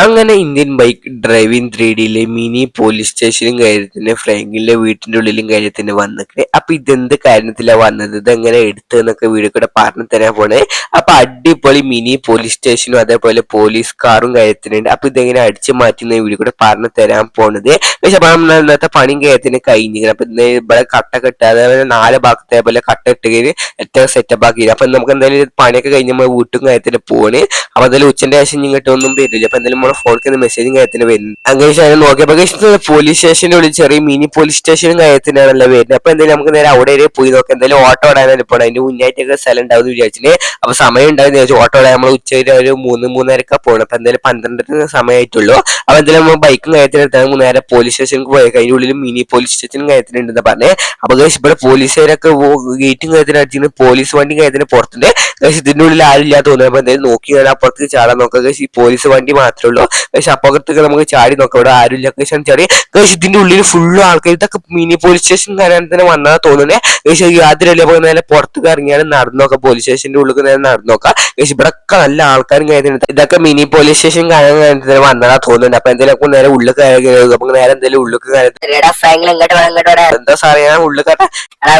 അങ്ങനെ Indian bike driving 3Dയിലെ mini police സ്റ്റേഷനും കാര്യത്തിന് ഫ്രാങ്കിന്റെ വീട്ടിന്റെ ഉള്ളിലും കാര്യത്തിന് വന്നിട്ട് അപ്പൊ ഇതെന്ത് കാര്യത്തിലാ വന്നത്, ഇതെങ്ങനെ എടുത്തു എന്നൊക്കെ വീഡിയോ കൂടെ പറഞ്ഞു തരാൻ പോണേ. അപ്പൊ അടിപൊളി മിനി പോലീസ് സ്റ്റേഷനും അതേപോലെ പോലീസ് കാറും കാര്യത്തിനുണ്ട്. അപ്പൊ ഇതെങ്ങനെ അടിച്ചു മാറ്റുന്ന വീഡിയോ കൂടെ പറഞ്ഞു തരാൻ പോണത്. പക്ഷെ അപ്പൊ നമ്മൾ ഇന്നത്തെ പണിയും കാര്യത്തിന് കഴിഞ്ഞിരിക്കണം. അപ്പൊ ഇന്ന് ഇവിടെ കട്ട കെട്ടുക, അതേപോലെ 4 ഭാഗത്തെ പോലെ കട്ട ഇട്ടുകയും ഏറ്റവും സെറ്റപ്പ് ആക്കി. അപ്പൊ നമുക്ക് എന്തായാലും പണിയൊക്കെ കഴിഞ്ഞ് നമ്മൾ വീട്ടും കാര്യത്തിന് പോണ്. അപ്പൊ എന്തായാലും ഉച്ചന്റെ ശേഷം ഇങ്ങോട്ടൊന്നും വരില്ല. അപ്പൊ എന്തായാലും നമ്മളെ ഫോണിൽ മെസ്സേജും കാര്യത്തിന് വരുന്നു. അങ്ങനെ നോക്കിയപ്പോ പോലീസ് സ്റ്റേഷന്റെ ഉള്ളിൽ ചെറിയ മിനി പോലീസ് സ്റ്റേഷനും കാര്യത്തിനാണല്ലോ വരുന്നത്. അപ്പൊ എന്തായാലും നമുക്ക് നേരെ അവിടെ വരെ പോയി നോക്കാം. എന്തായാലും ഓട്ടോ ഇടാനാണ് ഇപ്പോൾ അതിന്റെ മുന്നായിട്ടൊക്കെ സ്ഥലം ഉണ്ടാവും വിചാരിച്ചിട്ട്. അപ്പൊ സമയം ഉണ്ടാവും വിചാരിച്ചു ഓട്ടോ ഇടാൻ നമ്മൾ ഉച്ച ഒരു 3-3:30 പോകണം. അപ്പൊ എന്തായാലും 12 സമയമായിട്ടുള്ളൂ. അപ്പൊ എന്തായാലും നമ്മൾ ബൈക്കും കാര്യത്തിന് എടുത്താൽ നേരെ പോലീസ് സ്റ്റേഷനിൽ പോയി. അതിന്റെ ഉള്ളിൽ മിനി പോലീസ് സ്റ്റേഷനും കാര്യത്തിനുണ്ടെന്ന് പറഞ്ഞേ. അപ്പൊ ഇവിടെ പോലീസുകാരൊക്കെ ഗേറ്റും കാര്യത്തിന് അടിച്ചിട്ട് പോലീസ് വണ്ടി കാര്യത്തിന് പുറത്തുണ്ട്. ഇതിന്റെ ഉള്ളിൽ ആരില്ല തോന്നുന്നു. അപ്പൊ എന്തായാലും നോക്കി അപ്പുറത്ത് ചാടാൻ നോക്കാം. ഈ പോലീസ് വണ്ടി മാത്രമേ ഉള്ളൂ. പക്ഷെ അപ്പുറത്തൊക്കെ നമുക്ക് ചാടി നോക്കാം. ഇവിടെ ആരുമില്ല. ചാടി ഇതിന്റെ ഉള്ളിൽ ഫുള്ളും ആൾക്കാർ. ഇതൊക്കെ മിനി പോലീസ് സ്റ്റേഷൻ കാണാൻ തന്നെ വന്നതാ തോന്നുന്നേ. പക്ഷേ യാതൊരു നേരെ പുറത്ത് ഇറങ്ങിയാണ് നടന്നു നോക്കാം. പോലീസ് സ്റ്റേഷന്റെ ഉള്ളിൽ നേരെ നടന്നു നോക്കാം. പക്ഷെ ഇവിടെ ഒക്കെ നല്ല ആൾക്കാരും കാര്യത്തിനുണ്ട്. ഇതൊക്കെ മിനി പോലീസ് സ്റ്റേഷൻ കാണാൻ തന്നെ വന്നതാ തോന്നുന്നുണ്ട്. അപ്പൊ എന്തെങ്കിലും നേരെ ഉള്ളിൽ നമുക്ക് നേരെ എന്തെങ്കിലും ഉള്ളിൽ എന്താ സാറേ ഞാൻ ഉള്ളിൽ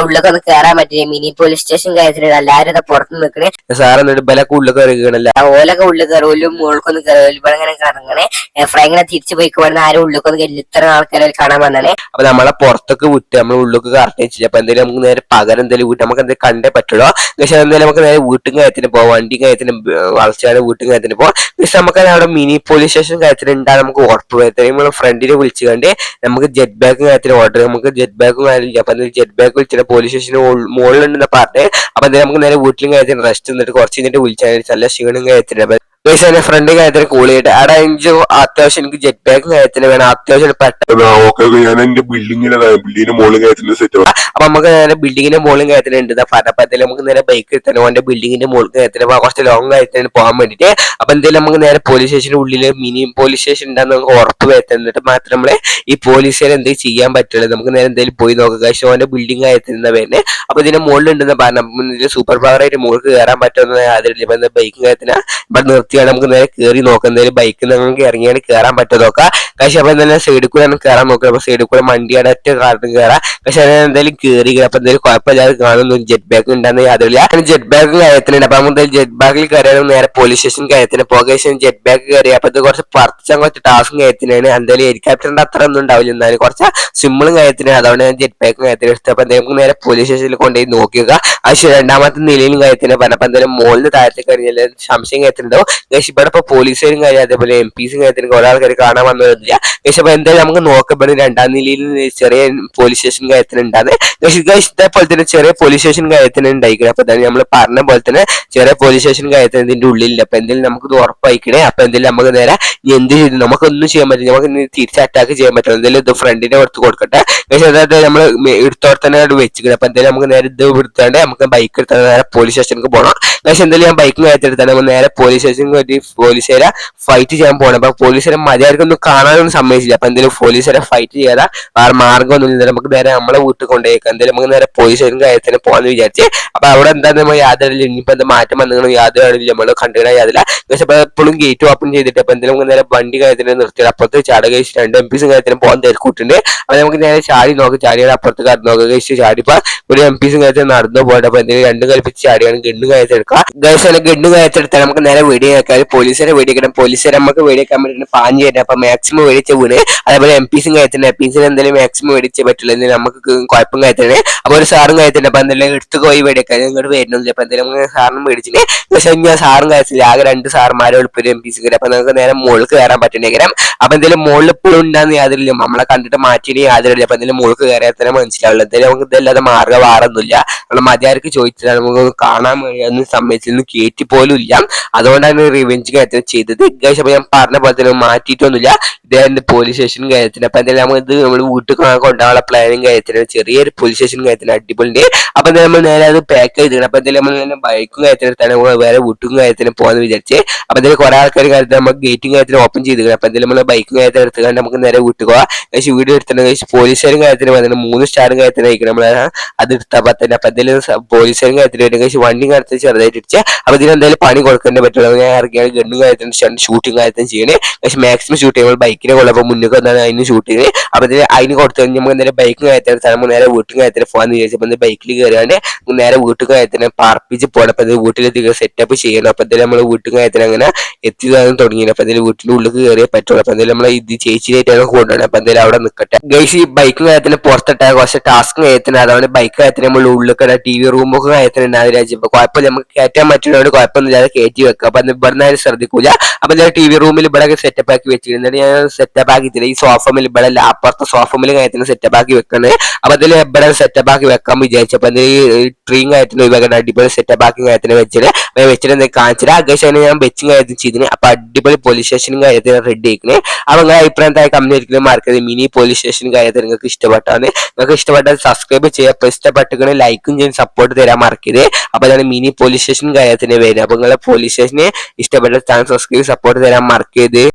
ഉള്ളൊക്കെ ഒന്ന് കയറാൻ പറ്റില്ല. മിനി പോലീസ് സ്റ്റേഷൻ കാര്യത്തിലുള്ള എല്ലാവരും പുറത്ത് നിൽക്കണേ. സാർ എന്നിട്ട് ബലൊക്കെ ഉള്ളിൽ കയറുകയാണല്ലേ. ഓലൊക്കെ ഉള്ളിൽ കയറും, മുകൾക്കൊന്ന് കയറും. ഇവിടെ ഇങ്ങനെ കറങ്ങണേ. ഫ്രൈങ്ങനെ തിരിച്ചു പോയി പോകുന്ന ആരും ഉള്ളിലൊന്ന് കയറി. ഇത്ര ആൾക്കാരെ കാണാൻ വന്നാണേ. അപ്പൊ നമ്മളെ പുറത്തൊക്കെ വിട്ട് നമ്മൾ ഉള്ളിലേക്ക് കറക്റ്റ് വെച്ചില്ല. അപ്പൊ എന്തായാലും നമുക്ക് നേരെ പകരം എന്തായാലും വീട്ട് നമുക്ക് എന്തെങ്കിലും കണ്ടേ പറ്റുള്ളൂ. പക്ഷെ എന്തായാലും നമുക്ക് നേരെ വീട്ടും കാര്യത്തിന് പോവാം. വണ്ടി കാര്യത്തിന് വളച്ചാട് വീട്ടും കാര്യത്തിന് പോവാം. പക്ഷെ നമുക്ക് അവിടെ മിനി പോലീസ് സ്റ്റേഷൻ കാര്യത്തിന് ഉണ്ടാകും നമുക്ക് ഉറപ്പ് വരുത്താം. നമ്മളെ ഫ്രണ്ടിനെ വിളിച്ചു കണ്ട് നമുക്ക് ജെറ്റ് ബാഗും കാര്യത്തിന് ഓർഡർ. നമുക്ക് ജെറ്റ് ബാഗും കാര്യമില്ല. അപ്പൊ ജെറ്റ് ബാഗ് വിളിച്ചിട്ട് പോലീസ് സ്റ്റേഷന് മുകളിലുണ്ടെന്ന് പറഞ്ഞേ. അപ്പൊ എന്തായാലും നമുക്ക് നേരെ വീട്ടിലും കാര്യത്തിന് റെസ്റ്റ് നിന്നിട്ട് കുറച്ച് കഴിഞ്ഞിട്ട് വിളിച്ചാൽ നല്ല ക്ഷീണം കാര്യത്തിന്. പക്ഷെ എന്റെ ഫ്രണ്ട് കാര്യത്തിന് കൂൾ ചെയ്തിട്ട് അവിടെ എനിക്ക് അത്യാവശ്യം എനിക്ക് ജെറ്റ് ബാഗ് കാര്യത്തിന് വേണം. അത്യാവശ്യം പെട്ടെന്ന് അപ്പൊ നമുക്ക് നേരെ ബിൽഡിങ്ങിന്റെ മുകളിൽ കാര്യത്തിന് ഉണ്ട് പറഞ്ഞപ്പോ എന്തായാലും നമുക്ക് നേരെ ബൈക്ക് എടുത്താൽ ഓന്റെ ബിൽഡിങ്ങിന്റെ മുകളിൽ കാര്യത്തിന് കുറച്ച് ലോങ് കാര്യത്തിന് പോകാൻ വേണ്ടിട്ട്. അപ്പൊ എന്തായാലും നമുക്ക് നേരെ പോലീസ് സ്റ്റേഷന്റെ ഉള്ളിൽ മിനി പോലീസ് സ്റ്റേഷൻ ഉണ്ടാകുന്ന നമുക്ക് ഉറപ്പ് വരുത്തുന്നിട്ട് മാത്രം നമ്മളെ ഈ പോലീസുകാർ എന്തെങ്കിലും ചെയ്യാൻ പറ്റുള്ളൂ. നമുക്ക് നേരെ എന്തെങ്കിലും പോയി നോക്കാം. പക്ഷെ ഓന്റെ ബിൽഡിംഗ് കാര്യത്തിന് വരുന്നത്. അപ്പൊ ഇതിന്റെ മുകളിൽ ഉണ്ടെന്ന് പറഞ്ഞ സൂപ്പർ പവർ ആയിട്ട് മുകളിൽ കയറാൻ പറ്റുന്ന യാതൊരു ബൈക്ക് കാര്യത്തിന് ഇവിടെ നിർത്തിയാണ് നമുക്ക് നേരെ കയറി നോക്കാം. എന്തായാലും ബൈക്കിൽ നമുക്ക് ഇറങ്ങിയാണ് കയറാൻ പറ്റും നോക്കാം. പക്ഷെ അപ്പൊ എന്തായാലും സൈഡിൽ കൂടെ നമുക്ക് കയറാൻ നോക്കാം. അപ്പൊ സൈഡിൽ കൂടെ വണ്ടിയുടെ ഒറ്റ കാറിന് കയറാം. പക്ഷെ എന്തായാലും കയറി. അപ്പൊ എന്തായാലും കുഴപ്പമില്ലാതെ കാണുന്നു. ജെറ്റ് ബാഗ് ഉണ്ടെന്ന് യാതൊരില്ല. Jet bag കാര്യത്തിനുണ്ട്. അപ്പൊ നമുക്ക് ജെറ്റ് ബാഗിൽ കയറിയാലും നേരെ പോലീസ് സ്റ്റേഷൻ കാര്യത്തിന് പോകാൻ ജെറ്റ് ബാഗ് കയറി. അപ്പൊ ഇത് കുറച്ച് പറിച്ചാൽ കുറച്ച് ടാസ്കും കാര്യത്തിനാണ്. എന്തായാലും ഹെലികോപ്റ്ററിന്റെ അത്ര ഒന്നും ഉണ്ടാവില്ല. എന്നാലും കുറച്ച് സിമ്പിളും കാര്യത്തിനാണ്. അതുകൊണ്ട് ഞാൻ ജെറ്റ് ബാഗ് കാര്യത്തിന് എടുത്തത്. അപ്പൊ നമുക്ക് നേരെ പോലീസ് സ്റ്റേഷനിൽ കൊണ്ടുപോയി നോക്കുക. പക്ഷെ രണ്ടാമത്തെ നിലയിലും കാര്യത്തിന് പറഞ്ഞപ്പോ എന്തായാലും മുകളിൽ താഴത്തേക്ക് കഴിഞ്ഞാൽ സംശയം കാര്യത്തിനുണ്ടാവും. ഇവിടെ ഇപ്പൊ പോലീസുകാരും കാര്യം അതേപോലെ MPസും കാര്യത്തിന് കുറെ ആൾക്കാർ കാണാൻ വന്നതില്ല. പക്ഷെ അപ്പൊ എന്തായാലും നമുക്ക് നോക്കപ്പെടും രണ്ടാം നിലയിൽ ചെറിയ പോലീസ് സ്റ്റേഷൻ കാര്യത്തിന് ഉണ്ടാകുന്നത്. ഇതേപോലെ തന്നെ ചെറിയ പോലീസ് സ്റ്റേഷൻ കാര്യത്തിന് ഉണ്ടായിരിക്കണം. അപ്പൊ എന്തായാലും നമ്മൾ പറഞ്ഞ പോലെ തന്നെ ചെറിയ പോലീസ് സ്റ്റേഷൻ കാര്യത്തിന് ഇതിന്റെ ഉള്ളിലില്ല. അപ്പൊ എന്തായാലും നമുക്ക് ഇത് ഉറപ്പായിക്കണേ. അപ്പൊ എന്തായാലും നമുക്ക് നേരെ എന്ത് ചെയ്തു നമുക്കൊന്നും ചെയ്യാൻ പറ്റില്ല. നമുക്ക് തിരിച്ച് അറ്റാക്ക് ചെയ്യാൻ പറ്റില്ല. എന്തായാലും ഇത് ഫ്രണ്ടിനെ എടുത്ത് കൊടുക്കട്ടെ. പക്ഷെ അതായത് നമ്മൾ എടുത്തോടെ തന്നെ വെച്ചിരിക്കണം. അപ്പൊ എന്തായാലും നമുക്ക് നേരെ ഇത് എടുത്താണ്ട് നമുക്ക് ബൈക്ക് എടുത്താൽ നേരെ പോലീസ് സ്റ്റേഷനിലേക്ക് പോകണം. പക്ഷെ എന്തായാലും ഞാൻ ബൈക്കും കാര്യത്തിലെടുത്താൽ നമ്മൾ നേരെ പോലീസ് സ്റ്റേഷനിൽ വേണ്ടി പോലീസുകാരെ ഫൈറ്റ് ചെയ്യാൻ പോകണം. അപ്പൊ പോലീസുകാരെ മര്യാദക്കൊന്നും കാണാനൊന്നും സമ്മതിച്ചില്ല. അപ്പൊ എന്തായാലും പോലീസുകാരെ ഫൈറ്റ് ചെയ്യാതെ വേറെ മാർഗ്ഗമൊന്നുമില്ല. നമുക്ക് നേരെ നമ്മളെ വീട്ടിൽ കൊണ്ടുപോയേക്കാം. എന്തായാലും നമുക്ക് നേരെ പോലീസ് സ്റ്റേഷൻ കാര്യത്തിന് പോകാന്ന് വിചാരിച്ച്. അപ്പൊ അവിടെ എന്താ നമ്മൾ യാതൊരു ഇനിയിപ്പോ എന്താ മാറ്റം വന്നെങ്കിലും യാതൊരു നമ്മൾ കണ്ടുകിടാൻ യാതില്ല. പക്ഷെ അപ്പൊ എപ്പോഴും ഗേറ്റ് ഓപ്പൺ ചെയ്തിട്ട് അപ്പൊ എന്തായാലും നമുക്ക് നേരെ വണ്ടി കാര്യത്തിന് നിർത്തിയത്. അപ്പുറത്ത് ചാടുക 2 MPസും കാര്യത്തിന് പോകാൻ തിരക്കൂട്ടുണ്ട്. അപ്പൊ നമുക്ക് നേരെ ചാടി നോക്കാം. ചാടിയാണ് അപ്പുറത്ത് കടന്നു നോക്കുക. ചാടിപ്പോ ഒരു MPസും കാര്യത്തിന് നടന്നു പോയിട്ട് അപ്പൊ എന്തെങ്കിലും രണ്ടും കൽപ്പിച്ച് ചാടിയാണ് ഗണ്ണും കാര്യത്തെടുക്കുക. ഗണ്ണും കാര്യത്തെടുത്താൽ നമുക്ക് നേരെ വെടിയേക്കാം. പോലീസുകാരെ വെടിക്കണം. പോലീസുകാരെ നമുക്ക് വെടിയേക്കാൻ വേണ്ടി പാഞ്ഞു തരാം. അപ്പൊ മാക്സിമം വെടിച്ച വീണ്. അതേപോലെ MPസും കാര്യത്തിന് MPസിന് എന്തായാലും മാക്സിമം വെടിച്ചേ പറ്റില്ല. നമുക്ക് കുഴപ്പം കാര്യത്തിന്. അപ്പൊ ഒരു സാറും കാര്യത്തിന് അപ്പൊ എന്തെങ്കിലും എടുത്ത് പോയി വെടിയേക്കാൻ ഇങ്ങോട്ട് വരുന്നില്ല. അപ്പൊ എന്തെങ്കിലും സാറിനും മേടിച്ചിട്ട് പക്ഷെ ഞാൻ സാറും കാര്യത്തില്ല. ആകെ 2 സാറുമാരെ എളുപ്പം MPസ് കയറി. അപ്പൊ നമുക്ക് നേരെ മുകളിൽ കയറാൻ പറ്റുന്നേരം. അപ്പൊ എന്തെങ്കിലും മുകളിൽ ഇപ്പോഴും ഉണ്ടാകുന്ന യാതൊരില്ല. നമ്മളെ കണ്ടിട്ട് മാറ്റിയിട്ട് യാതൊരില്ല. അപ്പൊ എന്തെങ്കിലും മുകളിൽ കയറിയാൽ തന്നെ മനസ്സിലാവുള്ളൂ. എന്തായാലും നമുക്ക് ഇതല്ലാതെ മാർഗ്ഗം വേറൊന്നുമില്ല. നമ്മൾ മര്യാദക്ക് ചോദിച്ചിട്ട് നമുക്ക് കാണാൻ വേണ്ടി സമ്മതിച്ചൊന്നും കയറ്റി പോലും ഇല്ല. അതുകൊണ്ടാണ് റിവെഞ്ച് കാര്യത്തിൽ ചെയ്തത്. അപ്പൊ ഞാൻ പറഞ്ഞ പോലെ തന്നെ മാറ്റിയിട്ടൊന്നുമില്ല. ഇതേ പോലീസ് സ്റ്റേഷൻ കാര്യത്തിന്. അപ്പൊ എന്തായാലും നമ്മൾ ഇത് നമ്മൾ വീട്ടിൽ കൊണ്ടുപോകാനുള്ള പ്ലാനിങ് കാര്യത്തിന് ചെറിയൊരു പോലീസ് സ്റ്റേഷൻ കാര്യത്തിന് അടിപൊളിന്റെ. അപ്പൊ നമ്മൾ നേരെ അത് പാക്ക് ചെയ്തിട്ട് അപ്പൊ എന്തായാലും നമ്മൾ ബൈക്കും കാര്യത്തിനെടുത്താണ് വേറെ വീട്ടും കാര്യത്തിന് പോകാന്ന് വിചാരിച്ച്. അപ്പൊ എന്തായാലും കുറെ ആൾക്കാർ കാര്യത്തിൽ നമ്മൾ ഗേറ്റും കാര്യത്തിന് ഓപ്പൺ ചെയ്തിരിക്കണം. അപ്പൊ എന്തായാലും നമ്മൾ ബൈക്കും കാര്യത്തിൽ എടുത്തുകൊണ്ട് നമുക്ക് നേരെ വീട്ടിൽ പോവാം. കഴിച്ച് വീഡിയോ എടുത്തിട്ടുണ്ടെങ്കിൽ പോലീസുകാരും കാര്യത്തിന് വന്നിട്ട് 3 സ്റ്റാറും കാര്യത്തിന് അയക്കണം നമ്മളെ അത് എടുത്താൽ തന്നെ. അപ്പൊ എന്തെങ്കിലും പോലീസുകാരും കാര്യത്തിന് വരും കഴിച്ച് വണ്ടി കാര്യത്തിൽ ചെറുതായിട്ട് ഇടിച്ച് അപ്പൊ ഇതിനെന്തായാലും പണി കൊടുക്കേണ്ടി പറ്റുള്ളൂ. ഞാൻ ഇറങ്ങിയാൽ ഗണ്ണും കാര്യത്തിന് ഷൂട്ടിങ് കാര്യത്തിന് ചെയ്യണേ. പക്ഷെ മാക്സിമം ഷൂട്ട് ചെയ്യുമ്പോൾ ബൈക്കിനെ കൊള്ളപ്പോൾ മുന്നിൽ വന്നാണ് അതിന് ഷൂട്ട് ചെയ്യുന്നത്. അപ്പൊ അതിന് കൊടുത്തു കഴിഞ്ഞാൽ നമുക്ക് നേരെ ബൈക്കും കാര്യത്തിന് നമ്മൾ നേരെ വീട്ടും കാര്യത്തിന് പോകാന്ന് വിചാരിച്ചപ്പോൾ ബൈക്കിൽ കയറിയാണ്ട് നേരെ വീട്ടും കാര്യത്തിന് പാർപ്പിച്ച് പോകണം. അപ്പൊ വീട്ടിലെത്തി സെറ്റപ്പ് ചെയ്യണം. അപ്പൊ എന്തായാലും നമ്മൾ വീട്ടും കാര്യത്തിന് അങ്ങനെ എത്തിയതാനും തുടങ്ങി. അപ്പൊ എന്തായാലും വീട്ടിന്റെ ഉള്ളിൽ കയറിയേ പറ്റുള്ളൂ. അപ്പൊ എന്തായാലും നമ്മളെ ഇത് ചേച്ചിയായിട്ടാണ് കൊണ്ടുപോകണം. അപ്പൊ എന്തായാലും അവിടെ നിൽക്കട്ടെ ഗൈസ്. ഈ ബൈക്കും കാര്യത്തിന് പുറത്തിട്ട കുറച്ച് ടാസ്ക് കാര്യത്തിന് അതാണ് ബൈക്ക് കാര്യത്തിന് നമ്മൾ ഉള്ളിൽ TV റൂമൊക്കെ കാര്യത്തിന് ഉണ്ടാകുന്ന രാജ്യം കുഴപ്പമില്ല, നമുക്ക് കയറ്റാൻ പറ്റുന്നതുകൊണ്ട് കുഴപ്പമൊന്നുമില്ലാതെ കയറ്റി വെക്കുക. അപ്പൊ ഇവിടെ ശ്രദ്ധിക്കൂല. അപ്പൊ ഞാൻ TV റൂമിൽ ഇവിടെ സെറ്റപ്പ് ആക്കി വെച്ചിരുന്നത് ഞാൻ സെറ്റപ്പ് ആക്കിയിട്ടില്ല. ഈ സോഫമിൽ ഇവിടെ അപ്പുറത്തെ സോഫമിൽ കാര്യത്തിന് സെറ്റപ്പ് ആക്കി വെക്കുന്നത്. അപ്പൊ അതിൽ ഇവിടെ സെറ്റപ്പ് ആക്കി വെക്കാൻ വിചാരിച്ചപ്പോ ട്രീം കാര്യത്തിന് ഒഴിവാക്കാൻ അടിപൊളി സെറ്റപ്പ് ആക്കി കാര്യത്തിന് വെച്ചിട്ട് കാണിച്ചിട്ട് ആകേഷാണ് ഞാൻ വെച്ചും കാര്യത്തിന് ചെയ്തിന്. അപ്പൊ അടിപൊളി പോലീസ് സ്റ്റേഷനും കാര്യത്തിന് റെഡി ആയിക്കണേ. അപ്പൊ നിങ്ങൾ അഭിപ്രായത്തായി കമന്റ് ആയിരിക്കും മാർക്കത് മിനി പോലീസ് സ്റ്റേഷൻ കാര്യത്തിൽ നിങ്ങൾക്ക് ഇഷ്ടപ്പെട്ടാണ്. നിങ്ങൾക്ക് ഇഷ്ടപ്പെട്ടാൽ സബ്സ്ക്രൈബ് ചെയ്യുക, ഇഷ്ടപ്പെട്ടുകണെ ലൈക്കും ചെയ്ത് സപ്പോർട്ട് തരാൻ മറക്കരുത്. അപ്പൊ അതാണ് മിനി പോലീസ് സ്റ്റേഷൻ കാര്യത്തിന് വരുന്നത്. അപ്പൊ നിങ്ങളെ പോലീസ് സ്റ്റേഷനെ ഇഷ്ടപ്പെട്ട ചാനൽ സബ്സ്ക്രൈബ് സപ്പോർട്ട് തരാൻ മറക്കരുത്.